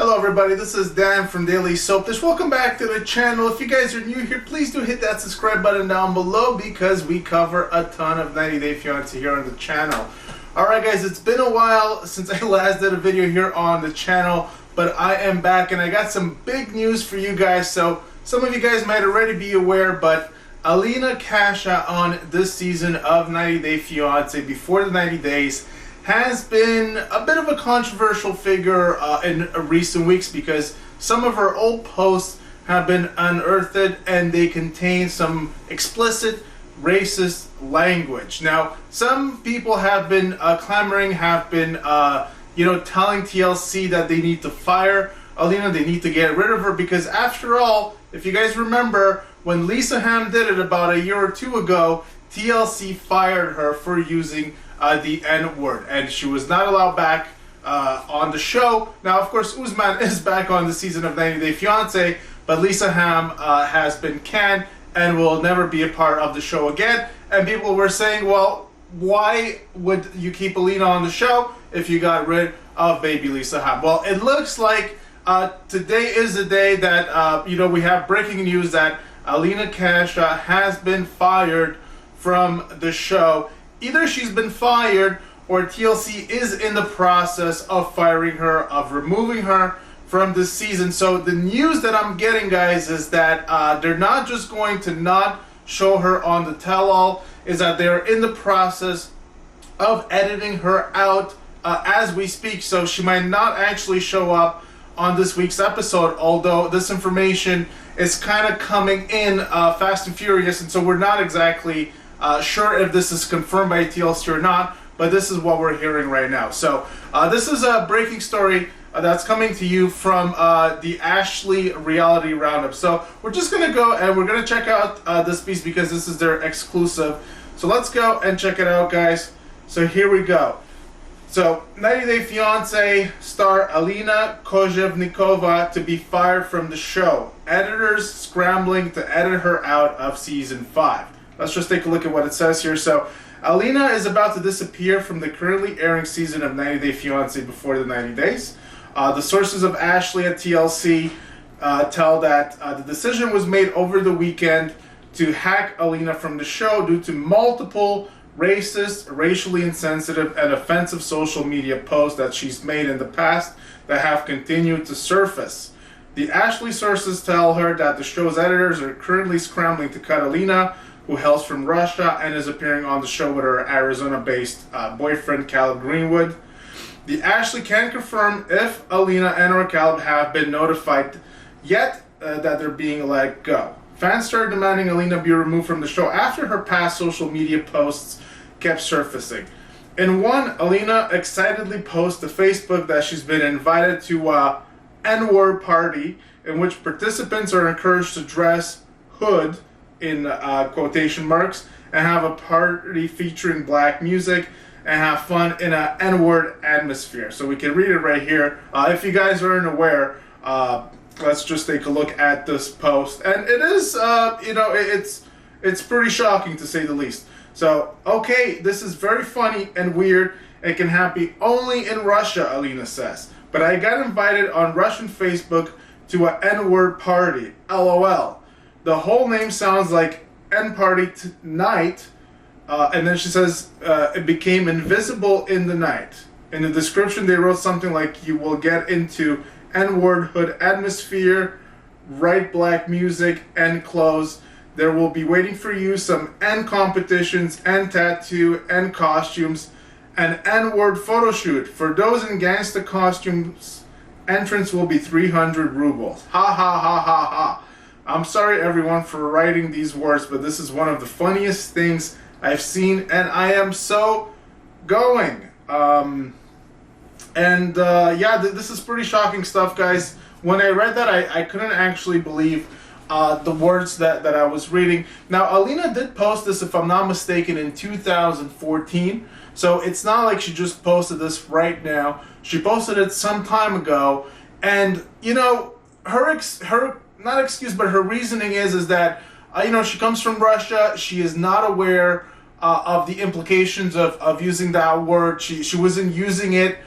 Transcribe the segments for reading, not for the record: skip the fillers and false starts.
Hello everybody, this is Dan from Daily Soap Dish. Welcome back to the channel. If you guys are new here, please do hit that subscribe button down below because we cover a ton of 90 Day Fiancé here on the channel. Alright guys, it's been a while since I last did a video here on the channel, but I am back and I got some big news for you guys. So some of you guys might already be aware, but Alina cashed out on this season of 90 Day Fiancé before the 90 days. Has been a bit of a controversial figure in recent weeks because some of her old posts have been unearthed and they contain some explicit racist language. Now, some people have been clamoring, have been telling TLC that they need to fire Alina, they need to get rid of her because after all, if you guys remember, when Lisa Ham did it about a year or two ago, TLC fired her for using the N-word, and she was not allowed back on the show. Now, of course, Usman is back on the season of 90 Day Fiancé, but Lisa Ham has been canned and will never be a part of the show again. And people were saying, well, why would you keep Alina on the show if you got rid of baby Lisa Ham? Well, it looks like today is the day that, we have breaking news that Alina Kasha has been fired from the show. Either she's been fired or TLC is in the process of firing her, of removing her from this season. So the news that I'm getting, guys, is that they're not just going to not show her on the tell-all, is that they're in the process of editing her out as we speak. So she might not actually show up on this week's episode, although this information is kind of coming in fast and furious, and so we're not exactly sure if this is confirmed by TLC or not, but this is what we're hearing right now. So this is a breaking story that's coming to you from the Ashley Reality Roundup. So we're just going to go and we're going to check out this piece because this is their exclusive. So let's go and check it out, guys. So here we go. So 90 Day Fiancé star Alina Kozhevnikova to be fired from the show. Editors scrambling to edit her out of season 5. Let's just take a look at what it says here. So, Alina is about to disappear from the currently airing season of 90 Day Fiancé before the 90 days. The sources of Ashley at TLC tell that the decision was made over the weekend to hack Alina from the show due to multiple racist, racially insensitive, and offensive social media posts that she's made in the past that have continued to surface. The Ashley sources tell her that the show's editors are currently scrambling to cut Alina, who hails from Russia and is appearing on the show with her Arizona-based boyfriend, Caleb Greenwood. The Ashley can't confirm if Alina and or Caleb have been notified yet that they're being let go. Fans started demanding Alina be removed from the show after her past social media posts kept surfacing. In one, Alina excitedly posts to Facebook that she's been invited to a N-word party in which participants are encouraged to dress hood in quotation marks and have a party featuring black music and have fun in an N-word atmosphere. So we can read it right here. If you guys aren't aware, let's just take a look at this post. And it is, it's pretty shocking to say the least. So, okay, this is very funny and weird. It can happen only in Russia, Alina says. But I got invited on Russian Facebook to an N-word party. LOL. The whole name sounds like N Party Night, and then she says it became invisible in the night. In the description, they wrote something like, you will get into N-word hood atmosphere, right black music, N clothes. There will be waiting for you some N competitions, N tattoo, N costumes, an N-word photo shoot. For those in gangsta costumes, entrance will be 300 rubles. Ha ha ha ha ha. I'm sorry everyone for writing these words, but this is one of the funniest things I've seen, and I am so going. This is pretty shocking stuff, guys. When I read that, I couldn't actually believe the words that I was reading. Now, Alina did post this, if I'm not mistaken, in 2014, so it's not like she just posted this right now. She posted it some time ago, and, her reasoning is that she comes from Russia. She is not aware of the implications of using that word. She wasn't using it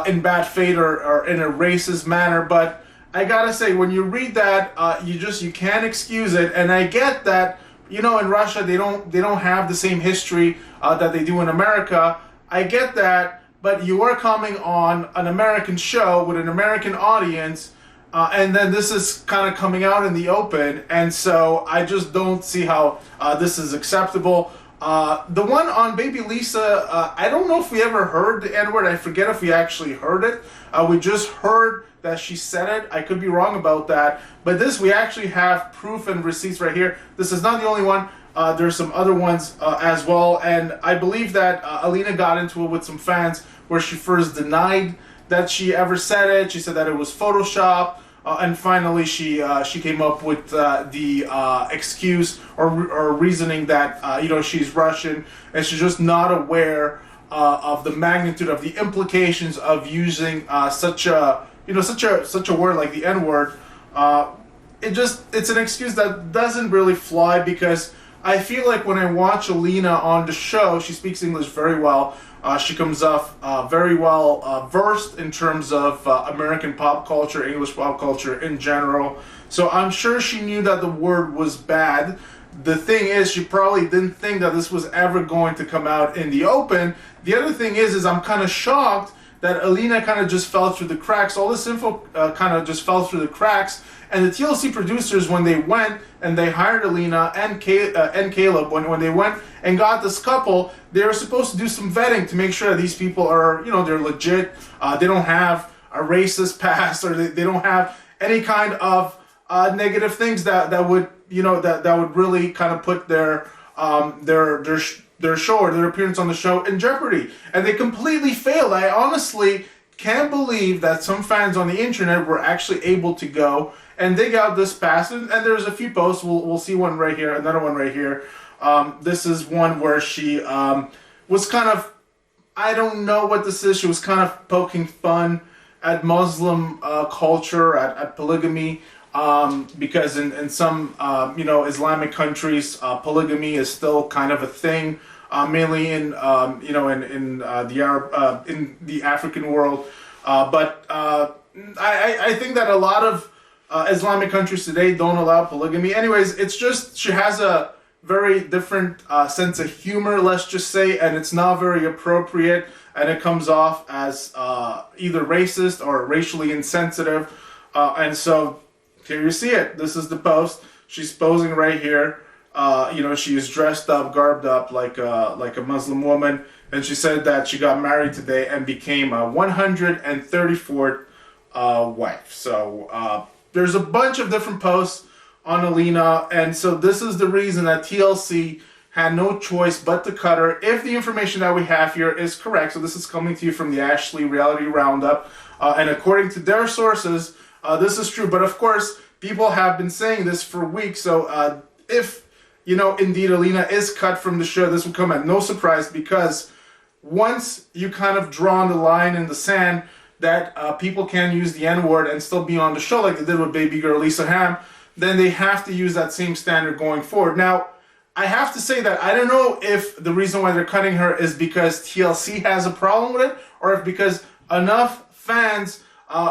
in bad faith or in a racist manner. But I gotta say, when you read that, you can't excuse it. And I get that, in Russia they don't have the same history that they do in America. I get that, but you are coming on an American show with an American audience. And then this is kind of coming out in the open, and so I just don't see how this is acceptable. The one on Baby Lisa, I don't know if we ever heard the N-word. I forget if we actually heard it. We just heard that she said it. I could be wrong about that. But this, we actually have proof and receipts right here. This is not the only one. There's some other ones as well. And I believe that Alina got into it with some fans where she first denied that she ever said it. She said that it was Photoshop. And finally, she came up with the excuse or reasoning that she's Russian and she's just not aware of the magnitude of the implications of using such a word like the N-word. It's an excuse that doesn't really fly, because I feel like when I watch Alina on the show, she speaks English very well. She comes off very well versed in terms of American pop culture, English pop culture in general. So I'm sure she knew that the word was bad. The thing is, she probably didn't think that this was ever going to come out in the open. The other thing is I'm kind of shocked that Alina kind of just fell through the cracks. All this info kind of just fell through the cracks. And the TLC producers, when they went and they hired Alina and Caleb, when they went and got this couple, they were supposed to do some vetting to make sure that these people are, they're legit. They don't have a racist past, or they don't have any kind of negative things that would, that would really kind of put their show or their appearance on the show in jeopardy. And they completely failed. I honestly can't believe that some fans on the internet were actually able to go and dig out this pass. And there's a few posts. We'll see one right here, another one right here. This is one where she was kind of, I don't know what this is. She was kind of poking fun at Muslim culture, at polygamy, because in some Islamic countries, polygamy is still kind of a thing, mainly in the African world. But I think that a lot of Islamic countries today don't allow polygamy. Anyways, it's just she has a very different sense of humor, let's just say, and it's not very appropriate, and it comes off as either racist or racially insensitive. And so here you see it. This is the post. She's posing right here. She is dressed up, garbed up like a Muslim woman, and she said that she got married today and became a 134th wife. So there's a bunch of different posts on Alina, and so this is the reason that TLC had no choice but to cut her, if the information that we have here is correct. So this is coming to you from the Ashley Reality Roundup, and according to their sources, this is true. But of course, people have been saying this for weeks. So if indeed Alina is cut from the show, this will come at no surprise, because once you kind of draw the line in the sand that people can use the N-word and still be on the show like they did with baby girl Lisa Ham, then they have to use that same standard going forward. Now, I have to say that I don't know if the reason why they're cutting her is because TLC has a problem with it, or if because enough fans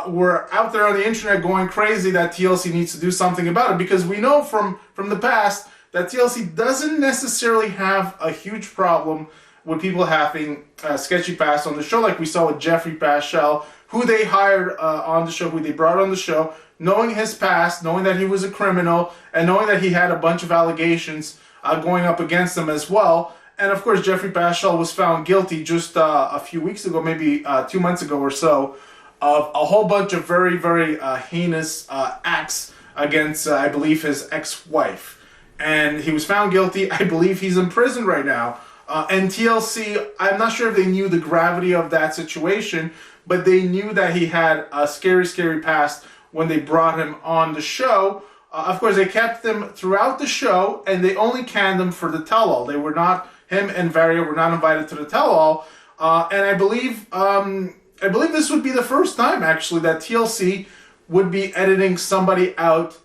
were out there on the internet going crazy that TLC needs to do something about it. Because we know from the past that TLC doesn't necessarily have a huge problem with people having sketchy past on the show, like we saw with Jeffrey Paschal, who they hired on the show, who they brought on the show, knowing his past, knowing that he was a criminal, and knowing that he had a bunch of allegations going up against him as well. And of course, Jeffrey Paschal was found guilty just a few weeks ago, maybe 2 months ago or so, of a whole bunch of very, very heinous acts against, I believe, his ex-wife. And he was found guilty. I believe he's in prison right now. And TLC, I'm not sure if they knew the gravity of that situation, but they knew that he had a scary, scary past when they brought him on the show. Of course, they kept him throughout the show, and they only canned him for the tell-all. They were not, him and Varia were not invited to the tell-all. And I believe this would be the first time, actually, that TLC would be editing somebody out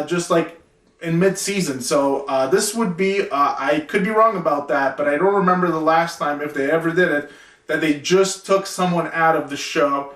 just like in mid-season. So this would be, I could be wrong about that, but I don't remember the last time, if they ever did it, that they just took someone out of the show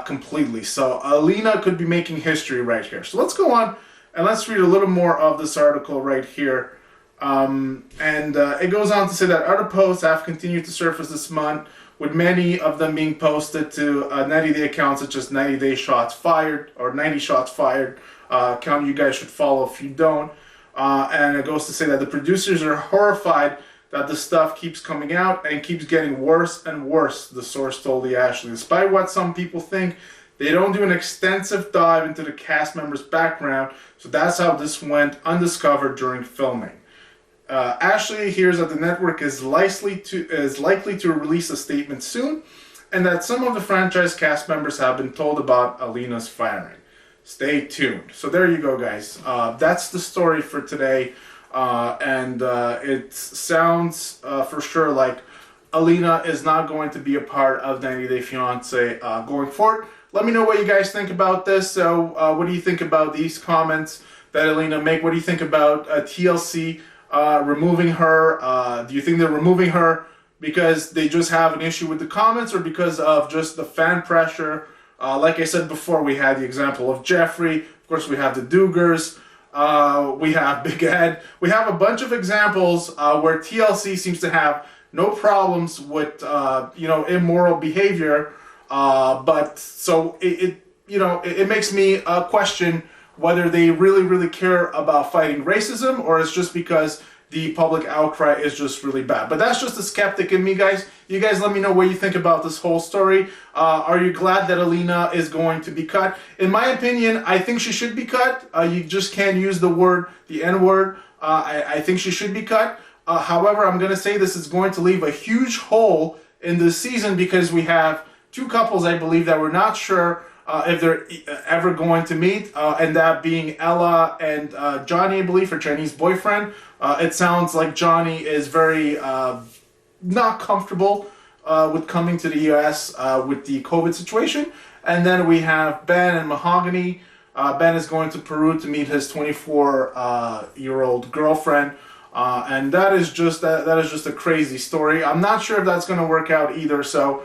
completely. So Alina could be making history right here. So let's go on and let's read a little more of this article right here. It goes on to say that other posts have continued to surface this month, with many of them being posted to 90-day accounts such as 90-day shots fired or 90 shots fired, account you guys should follow if you don't. And it goes to say that the producers are horrified that the stuff keeps coming out and keeps getting worse and worse, the source told the Ashley. Despite what some people think, they don't do an extensive dive into the cast members' background, so that's how this went undiscovered during filming. Ashley hears that the network is likely to release a statement soon, and that some of the franchise cast members have been told about Alina's firing. Stay tuned. So there you go, guys. That's the story for today, it sounds for sure like Alina is not going to be a part of 90 Day Fiancé going forward. Let me know what you guys think about this. So what do you think about these comments that Alina made? What do you think about TLC removing her? Do you think they're removing her because they just have an issue with the comments, or because of just the fan pressure? Like I said before, we had the example of Jeffrey. Of course, we have the Dugars. We have Big Ed. We have a bunch of examples where TLC seems to have no problems with immoral behavior. But so it makes me question whether they really care about fighting racism, or it's just because the public outcry is just really bad. But that's just a skeptic in me, guys. You guys let me know what you think about this whole story. Are you glad that Alina is going to be cut? In my opinion, I think she should be cut. You just can't use the N-word. I think she should be cut. However, I'm going to say this is going to leave a huge hole in this season, because we have two couples, I believe, that we're not sure if they're ever going to meet, and that being Ella and Johnny, I believe, her Chinese boyfriend. It sounds like Johnny is very not comfortable with coming to the U.S. With the COVID situation. And then we have Ben and Mahogany. Ben is going to Peru to meet his 24-year-old girlfriend. And that is just a crazy story. I'm not sure if that's going to work out either. So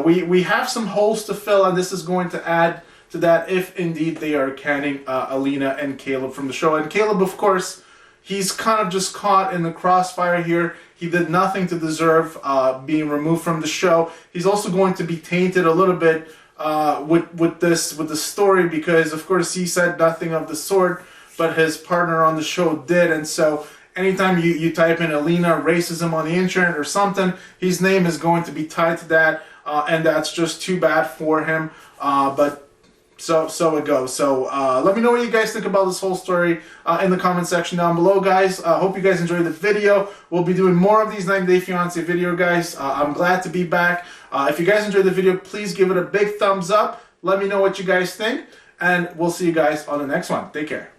we have some holes to fill, and this is going to add to that if indeed they are canning Alina and Caleb from the show. And Caleb, of course, he's kind of just caught in the crossfire here. He did nothing to deserve being removed from the show. He's also going to be tainted a little bit with the story, because of course he said nothing of the sort, but his partner on the show did. And so anytime you type in Alina racism on the internet or something, his name is going to be tied to that, and that's just too bad for him. But so it goes. So let me know what you guys think about this whole story in the comment section down below, guys. Hope you guys enjoyed the video. We'll be doing more of these 90 Day Fiancé video, guys. I'm glad to be back. If you guys enjoyed the video, please give it a big thumbs up. Let me know what you guys think, and we'll see you guys on the next one. Take care.